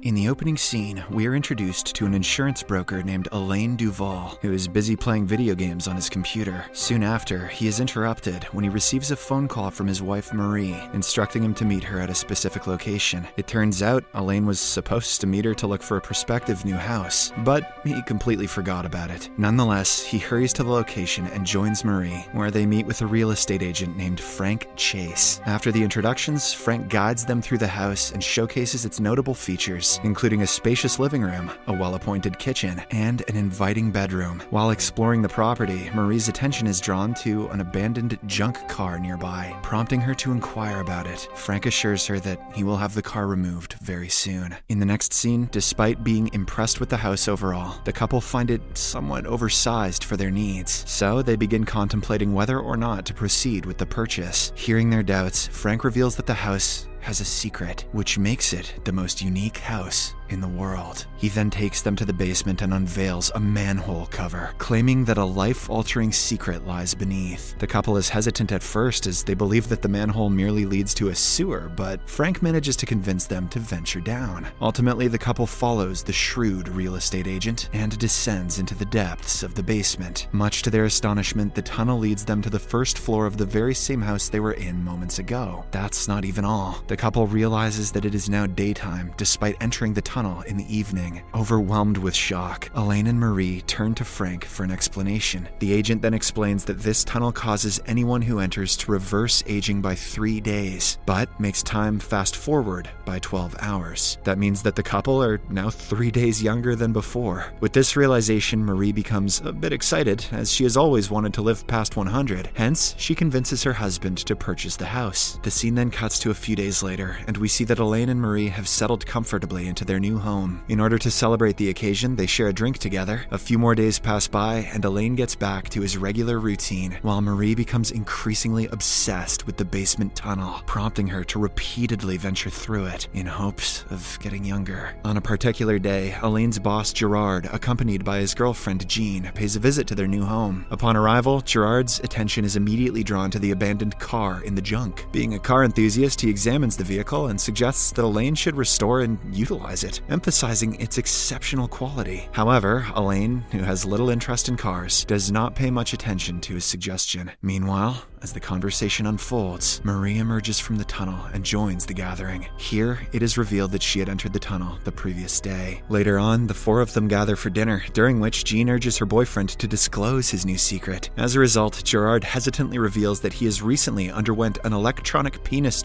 In the opening scene, we are introduced to an insurance broker named Alain Duval, who is busy playing video games on his computer. Soon after, he is interrupted when he receives a phone call from his wife Marie, instructing him to meet her at a specific location. It turns out Alain was supposed to meet her to look for a prospective new house, but he completely forgot about it. Nonetheless, he hurries to the location and joins Marie, where they meet with a real estate agent named Frank Chase. After the introductions, Frank guides them through the house and showcases its notable features, including a spacious living room, a well-appointed kitchen, and an inviting bedroom. While exploring the property, Marie's attention is drawn to an abandoned junk car nearby, prompting her to inquire about it. Frank assures her that he will have the car removed very soon. In the next scene, despite being impressed with the house overall, the couple find it somewhat oversized for their needs, so they begin contemplating whether or not to proceed with the purchase. Hearing their doubts, Frank reveals that the house has a secret, which makes it the most unique house in the world. He then takes them to the basement and unveils a manhole cover, claiming that a life-altering secret lies beneath. The couple is hesitant at first as they believe that the manhole merely leads to a sewer, but Frank manages to convince them to venture down. Ultimately, the couple follows the shrewd real estate agent and descends into the depths of the basement. Much to their astonishment, the tunnel leads them to the first floor of the very same house they were in moments ago. That's not even all. The couple realizes that it is now daytime, despite entering the tunnel in the evening. Overwhelmed with shock, Alain and Marie turn to Frank for an explanation. The agent then explains that this tunnel causes anyone who enters to reverse aging by 3 days, but makes time fast forward by 12 hours. That means that the couple are now 3 days younger than before. With this realization, Marie becomes a bit excited, as she has always wanted to live past 100. Hence, she convinces her husband to purchase the house. The scene then cuts to a few days later, and we see that Alain and Marie have settled comfortably into their new home. In order to celebrate the occasion, they share a drink together. A few more days pass by, and Alain gets back to his regular routine, while Marie becomes increasingly obsessed with the basement tunnel, prompting her to repeatedly venture through it in hopes of getting younger. On a particular day, Alain's boss Gerard, accompanied by his girlfriend Jean, pays a visit to their new home. Upon arrival, Gerard's attention is immediately drawn to the abandoned car in the junk. Being a car enthusiast, he examines the vehicle and suggests that Alain should restore and utilize it, emphasizing its exceptional quality. However, Alain, who has little interest in cars, does not pay much attention to his suggestion. Meanwhile, as the conversation unfolds, Marie emerges from the tunnel and joins the gathering. Here, it is revealed that she had entered the tunnel the previous day. Later on, the four of them gather for dinner, during which Jean urges her boyfriend to disclose his new secret. As a result, Gerard hesitantly reveals that he has recently underwent an electronic penis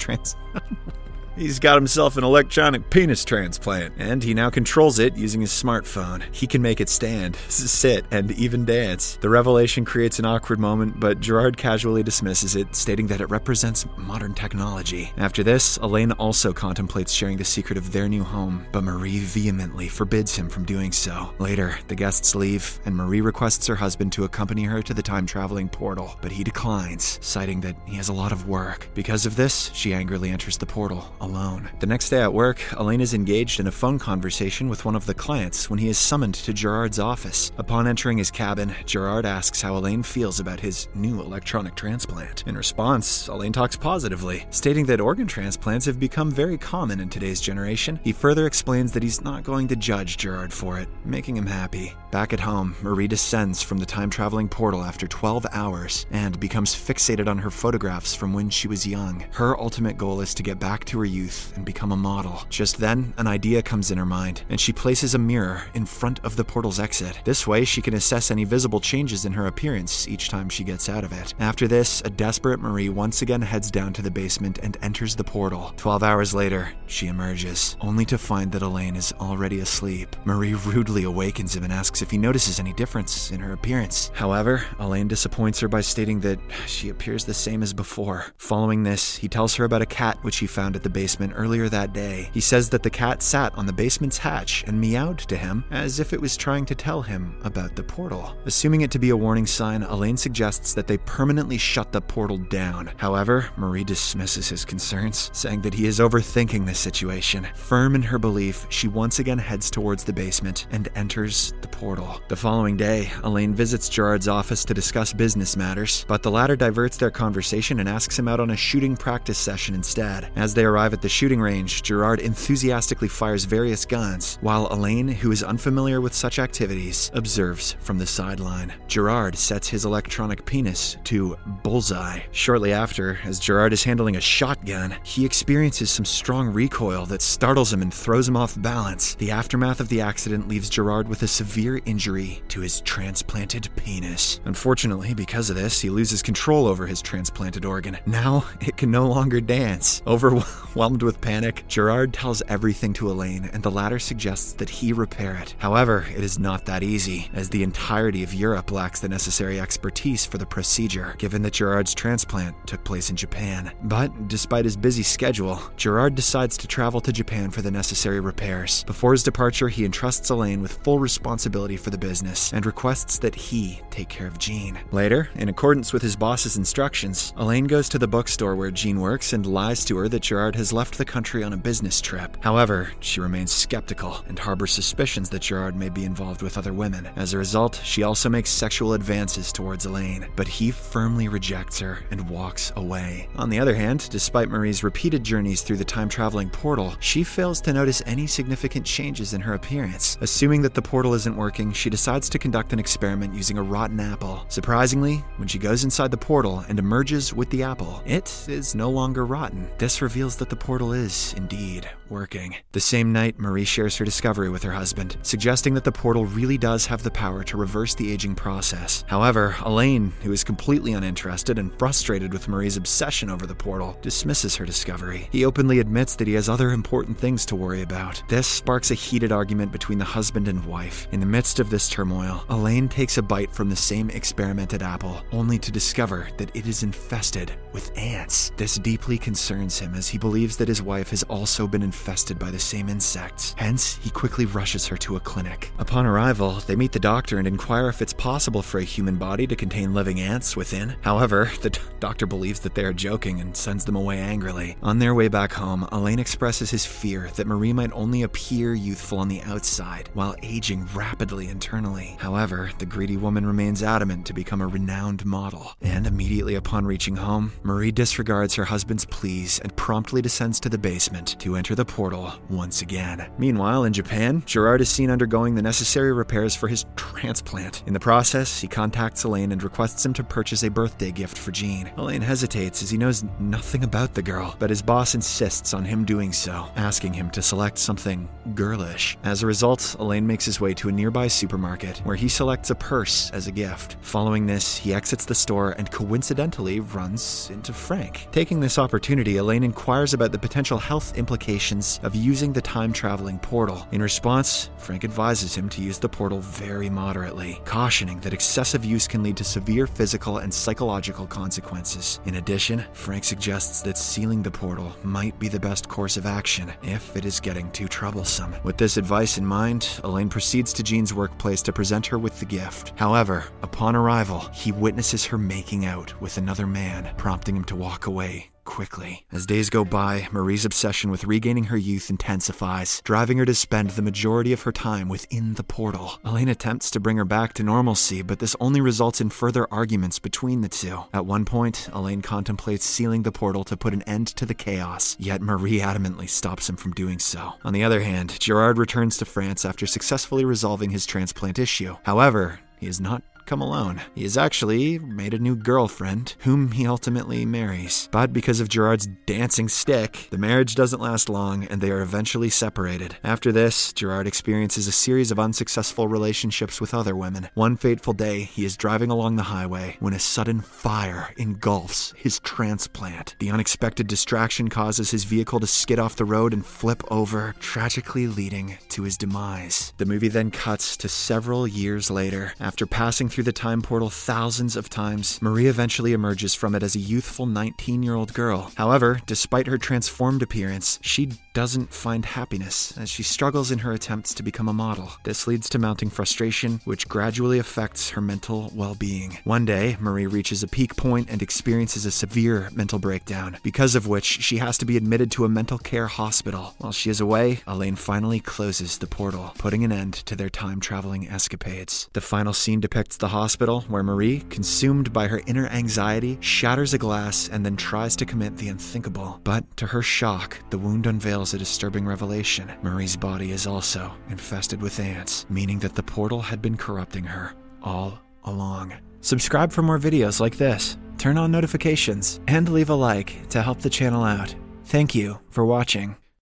He's got himself an electronic penis transplant, and he now controls it using his smartphone. He can make it stand, sit, and even dance. The revelation creates an awkward moment, but Gerard casually dismisses it, stating that it represents modern technology. After this, Alain also contemplates sharing the secret of their new home, but Marie vehemently forbids him from doing so. Later, the guests leave, and Marie requests her husband to accompany her to the time-traveling portal, but he declines, citing that he has a lot of work. Because of this, she angrily enters the portal alone. The next day at work, Alain is engaged in a phone conversation with one of the clients when he is summoned to Gerard's office. Upon entering his cabin, Gerard asks how Alain feels about his new electronic transplant. In response, Alain talks positively, stating that organ transplants have become very common in today's generation. He further explains that he's not going to judge Gerard for it, making him happy. Back at home, Marie descends from the time-traveling portal after 12 hours and becomes fixated on her photographs from when she was young. Her ultimate goal is to get back to her youth and become a model. Just then, an idea comes in her mind, and she places a mirror in front of the portal's exit. This way, she can assess any visible changes in her appearance each time she gets out of it. After this, a desperate Marie once again heads down to the basement and enters the portal. 12 hours later, she emerges, only to find that Alain is already asleep. Marie rudely awakens him and asks if he notices any difference in her appearance. However, Alain disappoints her by stating that she appears the same as before. Following this, he tells her about a cat which he found at the basement earlier that day. He says that the cat sat on the basement's hatch and meowed to him as if it was trying to tell him about the portal. Assuming it to be a warning sign, Alain suggests that they permanently shut the portal down. However, Marie dismisses his concerns, saying that he is overthinking the situation. Firm in her belief, she once again heads towards the basement and enters the portal. The following day, Alain visits Gerard's office to discuss business matters, but the latter diverts their conversation and asks him out on a shooting practice session instead. As they arrive at the shooting range, Gerard enthusiastically fires various guns, while Alain, who is unfamiliar with such activities, observes from the sideline. Gerard sets his electronic penis to bullseye. Shortly after, as Gerard is handling a shotgun, he experiences some strong recoil that startles him and throws him off balance. The aftermath of the accident leaves Gerard with a severe injury to his transplanted penis. Unfortunately, because of this, he loses control over his transplanted organ. Now, it can no longer dance. Overwhelmed with panic, Gerard tells everything to Alain, and the latter suggests that he repair it. However, it is not that easy, as the entirety of Europe lacks the necessary expertise for the procedure, given that Gerard's transplant took place in Japan. But, despite his busy schedule, Gerard decides to travel to Japan for the necessary repairs. Before his departure, he entrusts Alain with full responsibility for the business, and requests that he take care of Jean. Later, in accordance with his boss's instructions, Alain goes to the bookstore where Jean works and lies to her that Gerard has left the country on a business trip. However, she remains skeptical and harbors suspicions that Gerard may be involved with other women. As a result, she also makes sexual advances towards Alain, but he firmly rejects her and walks away. On the other hand, despite Marie's repeated journeys through the time-traveling portal, she fails to notice any significant changes in her appearance. Assuming that the portal isn't working, she decides to conduct an experiment using a rotten apple. Surprisingly, when she goes inside the portal and emerges with the apple, it is no longer rotten. This reveals that the portal is, indeed, working. The same night, Marie shares her discovery with her husband, suggesting that the portal really does have the power to reverse the aging process. However, Alain, who is completely uninterested and frustrated with Marie's obsession over the portal, dismisses her discovery. He openly admits that he has other important things to worry about. This sparks a heated argument between the husband and wife. In the midst of this turmoil, Alain takes a bite from the same experimented apple, only to discover that it is infested with ants. This deeply concerns him, as he believes that his wife has also been infested by the same insects. Hence, he quickly rushes her to a clinic. Upon arrival, they meet the doctor and inquire if it's possible for a human body to contain living ants within. However, the doctor believes that they are joking and sends them away angrily. On their way back home, Alain expresses his fear that Marie might only appear youthful on the outside, while aging rapidly internally. However, the greedy woman remains adamant to become a renowned model. And immediately upon reaching home, Marie disregards her husband's pleas and promptly descends to the basement to enter the portal once again. Meanwhile, in Japan, Gerard is seen undergoing the necessary repairs for his transplant. In the process, he contacts Alain and requests him to purchase a birthday gift for Jean. Alain hesitates as he knows nothing about the girl, but his boss insists on him doing so, asking him to select something girlish. As a result, Alain makes his way to a nearby supermarket, where he selects a purse as a gift. Following this, he exits the store and coincidentally runs into Frank. Taking this opportunity, Alain inquires about the potential health implications of using the time-traveling portal. In response, Frank advises him to use the portal very moderately, cautioning that excessive use can lead to severe physical and psychological consequences. In addition, Frank suggests that sealing the portal might be the best course of action if it is getting too troublesome. With this advice in mind, Alain proceeds to Jean's workplace to present her with the gift. However, upon arrival, he witnesses her making out with another man, prompting him to walk away quickly. As days go by, Marie's obsession with regaining her youth intensifies, driving her to spend the majority of her time within the portal. Alain attempts to bring her back to normalcy, but this only results in further arguments between the two. At one point, Alain contemplates sealing the portal to put an end to the chaos, yet Marie adamantly stops him from doing so. On the other hand, Gerard returns to France after successfully resolving his transplant issue. However, he is not come alone. He has actually made a new girlfriend, whom he ultimately marries. But because of Gerard's dancing stick, the marriage doesn't last long, and they are eventually separated. After this, Gerard experiences a series of unsuccessful relationships with other women. One fateful day, he is driving along the highway when a sudden fire engulfs his transplant. The unexpected distraction causes his vehicle to skid off the road and flip over, tragically leading to his demise. The movie then cuts to several years later. After passing through the time portal thousands of times, Marie eventually emerges from it as a youthful 19-year-old girl. However, despite her transformed appearance, she doesn't find happiness as she struggles in her attempts to become a model. This leads to mounting frustration, which gradually affects her mental well-being. One day, Marie reaches a peak point and experiences a severe mental breakdown, because of which she has to be admitted to a mental care hospital. While she is away, Alain finally closes the portal, putting an end to their time-traveling escapades. The final scene depicts the the hospital, where Marie, consumed by her inner anxiety, shatters a glass and then tries to commit the unthinkable. But to her shock, the wound unveils a disturbing revelation. Marie's body is also infested with ants, meaning that the portal had been corrupting her all along. Subscribe for more videos like this, turn on notifications, and leave a like to help the channel out. Thank you for watching.